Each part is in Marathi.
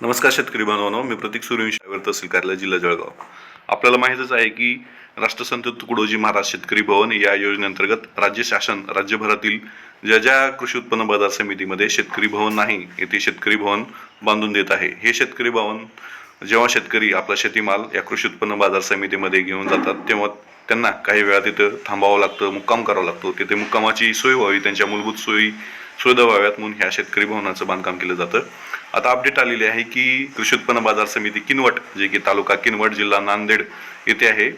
नमस्कार शेतकरी बांधवांनो, मी प्रतीक सूर्यवंशी, तहसील कार्यालय, जिल्हा जळगाव. आपल्याला माहीतच आहे की राष्ट्रसंत तुकडोजी महाराज शेतकरी भवन या योजनेअंतर्गत राज्य शासन राज्यभरातील ज्या ज्या कृषी उत्पन्न बाजार समितीमध्ये शेतकरी भवन नाही येथे शेतकरी भवन बांधून देत आहे. हे शेतकरी भवन जेव्हा शेतकरी आपला शेतीमाल या कृषी उत्पन्न बाजार समितीमध्ये घेऊन जातात तेव्हा त्यांना काही वेळा तिथं थांबावं लागतं, मुक्काम करावा लागतो. तिथे मुक्कामाची सोय व्हावी, त्यांच्या मूलभूत सोयी सुविधा व्हाव्यात म्हणून ह्या शेतकरी भवनाचं बांधकाम केलं जातं. आता अपडेट आलेली आहे की कृषी उत्पन्न बाजार समिती किनवट, जे की तालुका किनवट, जिल्हा नांदेड येथे आहे,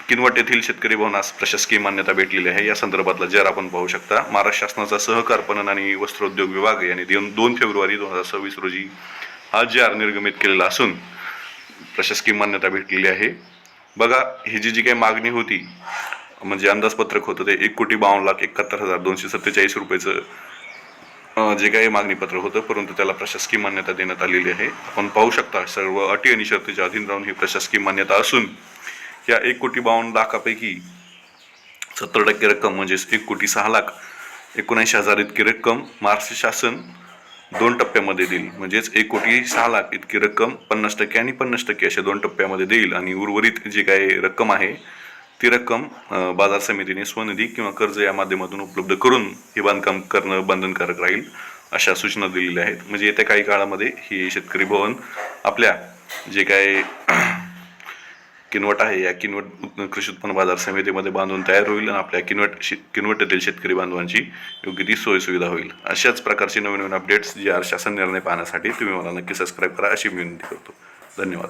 किनवट येथील शेतकरी भवनास प्रशासकीय मान्यता भेटलेली आहे. या संदर्भातला जर आपण पाहू शकता, महाराष्ट्र शासनाचा सहकार पणन आणि वस्त्रोद्योग विभाग यांनी 2 फेब्रुवारी 2026 रोजी हा JR निर्गमित केलेला असून प्रशासकीय मान्यता भेटलेली आहे. बघा, ही जी काही मागणी होती, म्हणजे अंदाजपत्रक होतं ते 1,52,71,247 रुपयाचं जे काही मागणीपत्र होतं, परंतु त्याला प्रशासकीय मान्यता देण्यात आलेली आहे. आपण पाहू शकता सर्व अटी आणि शर्तीच्या अधीन राहून ही प्रशासकीय मान्यता असून या 1,52,00,000पैकी 70% रक्कम म्हणजेच 1,06,79,000 इतकी रक्कम महाराष्ट्र शासन 2 टप्प्यामध्ये देईल. म्हणजेच 1,06,00,000 इतकी रक्कम 50% आणि 50% अशा 2 टप्प्यामध्ये देईल आणि उर्वरित जी काही रक्कम आहे ती रक्कम बाजार समितीने स्वनिधी किंवा कर्ज या माध्यमातून उपलब्ध करून हे बांधकाम करणं बंधनकारक राहील, अशा सूचना दिलेल्या आहेत. म्हणजे येत्या काही काळामध्ये ही शेतकरी भवन आपल्या जे काय किनवट आहे या किनवट कृषी उत्पन्न बाजार समितीमध्ये बांधून तयार होईल आणि आपल्या किनवट येथील शेतकरी बांधवांची योग्य ती सोय सुविधा होईल. अशाच प्रकारचे नवीन अपडेट्स JR शासन निर्णय पाहण्यासाठी तुम्ही मला नक्की सबस्क्राईब करा अशी विनंती करतो. धन्यवाद.